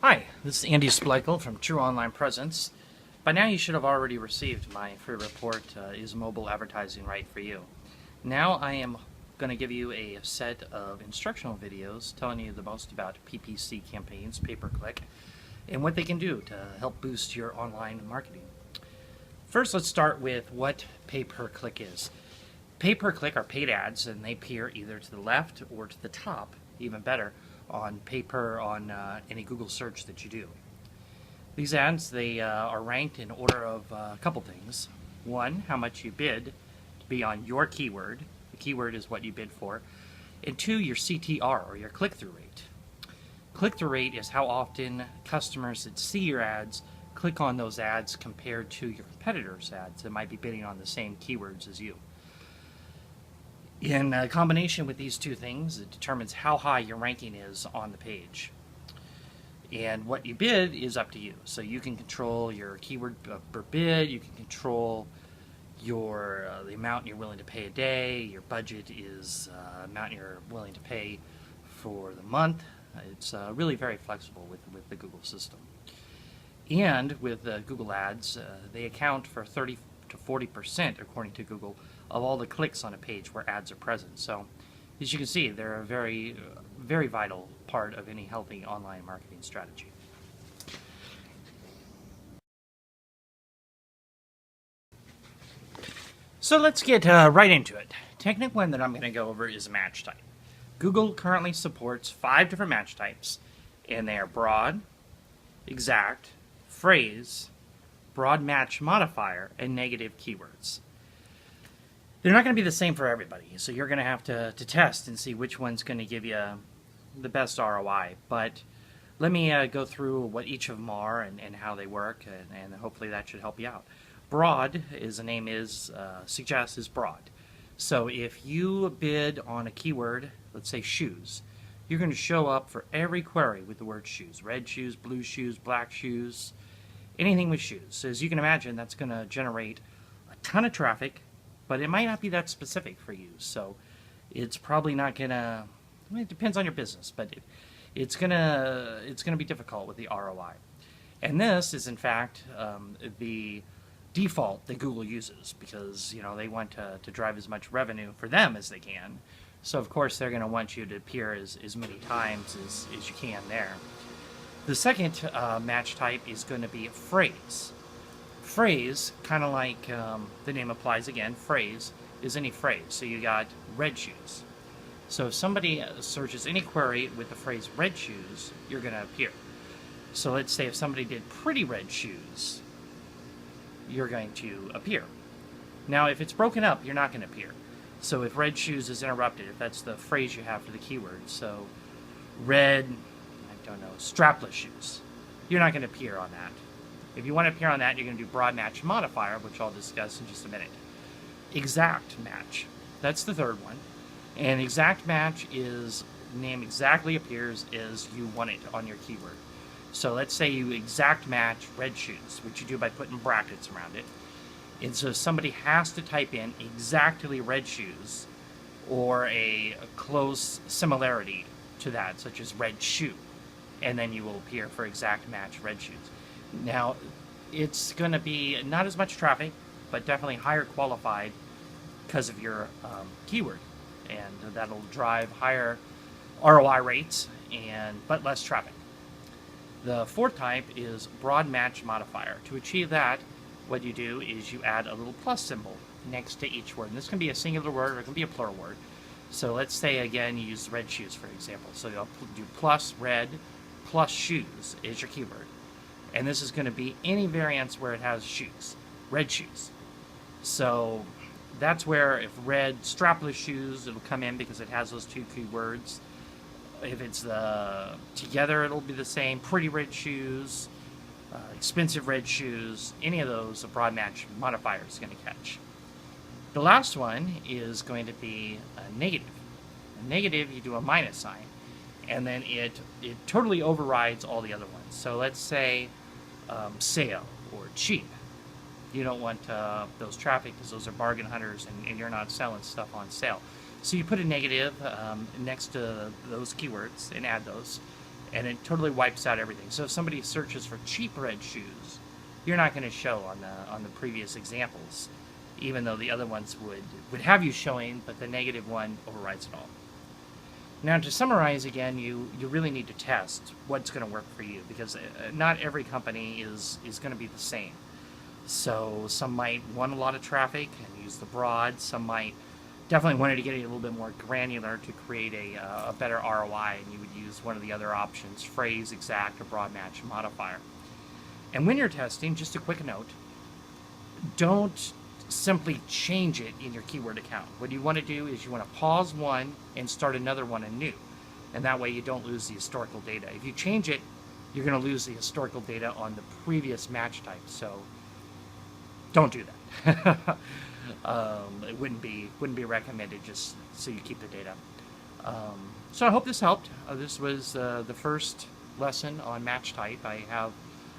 Hi, this is Andy Splichal from True Online Presence. By now you should have already received my free report, Is Mobile Advertising Right for You? Now I am going to give you a set of instructional videos telling you the most about PPC campaigns, pay-per-click, and what they can do to help boost your online marketing. First, let's start with what pay-per-click is. Pay-per-click are paid ads, and they appear either to the left or to the top, even better, on any Google search that you do. These ads, they are ranked in order of a couple things. One, how much you bid to be on your keyword. The keyword is what you bid for. And two, your CTR, or your click-through rate. Click-through rate is how often customers that see your ads click on those ads compared to your competitors' ads that might be bidding on the same keywords as you. In combination with these two things, it determines how high your ranking is on the page. And what you bid is up to you. So you can control your keyword per bid, you can control your the amount you're willing to pay a day, your budget is the amount you're willing to pay for the month. It's really very flexible with the Google system. And with Google Ads, they account for 30 to 40%, according to Google, of all the clicks on a page where ads are present. So, as you can see, they're a very, very vital part of any healthy online marketing strategy. So let's get right into it. Technique one that I'm going to go over is match type. Google currently supports 5 different match types, and they are broad, exact, phrase, broad match modifier, and negative keywords. They're not going to be the same for everybody, so you're going to have to test and see which one's going to give you the best ROI. But let me go through what each of them are and how they work, and hopefully that should help you out. Broad, as the name suggests, is broad. So if you bid on a keyword, let's say shoes, you're going to show up for every query with the word shoes. Red shoes, blue shoes, black shoes, anything with shoes. So as you can imagine, that's going to generate a ton of traffic, but it might not be that specific for you. So it's probably not going to, it depends on your business, but it's going to be difficult with the ROI. And this is in fact the default that Google uses, because they want to drive as much revenue for them as they can. So of course they're going to want you to appear as many times as you can there. The second match type is going to be phrase. Phrase, kind of like the name applies again, phrase is any phrase. So you got red shoes. So if somebody searches any query with the phrase red shoes, you're going to appear. So let's say if somebody did pretty red shoes, you're going to appear. Now if it's broken up, you're not going to appear. So if red shoes is interrupted, if that's the phrase you have for the keyword, so red, I don't know, strapless shoes, you're not going to appear on that. If you want to appear on that, you're going to do broad match modifier, which I'll discuss in just a minute. Exact match, that's the third one. And exact match is the name exactly appears as you want it on your keyword. So let's say you exact match red shoes, which you do by putting brackets around it. And so somebody has to type in exactly red shoes or a close similarity to that, such as red shoe, and then you will appear for exact match red shoes. Now, it's going to be not as much traffic, but definitely higher qualified because of your keyword, and that'll drive higher ROI rates but less traffic. The fourth type is broad match modifier. To achieve that, what you do is you add a little plus symbol next to each word. And this can be a singular word or it can be a plural word. So let's say again you use red shoes for example. So you'll do plus red plus shoes is your keyword. And this is going to be any variance where it has shoes, red shoes. So that's where if red strapless shoes, it'll come in because it has those two keywords. If it's together, it'll be the same. Pretty red shoes, expensive red shoes, any of those, a broad match modifier is going to catch. The last one is going to be a negative. A negative, you do a minus sign, and then it totally overrides all the other ones. So let's say sale or cheap. You don't want those traffic because those are bargain hunters and you're not selling stuff on sale. So you put a negative next to those keywords and add those. and it totally wipes out everything. So if somebody searches for cheap red shoes, you're not going to show on the previous examples, even though the other ones would have you showing, but the negative one overrides it all. Now, to summarize again, you really need to test what's going to work for you, because not every company is going to be the same. So some might want a lot of traffic and use the broad. Some might definitely want to get a little bit more granular to create a better ROI, and you would use one of the other options, phrase, exact, or broad match modifier. And when you're testing, just a quick note, don't simply change it in your keyword account. What you want to do is you want to pause one and start another one anew. And that way you don't lose the historical data. If you change it, you're going to lose the historical data on the previous match type. So don't do that. It wouldn't be recommended, just so you keep the data. So I hope this helped. This was the first lesson on match type. I have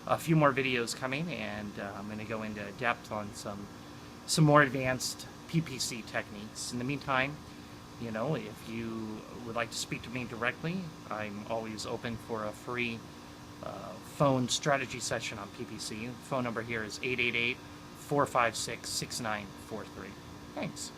a few more videos coming, and I'm going to go into depth on some more advanced PPC techniques. In the meantime, you know, if you would like to speak to me directly, I'm always open for a free phone strategy session on PPC. The phone number here is 888-456-6943. Thanks.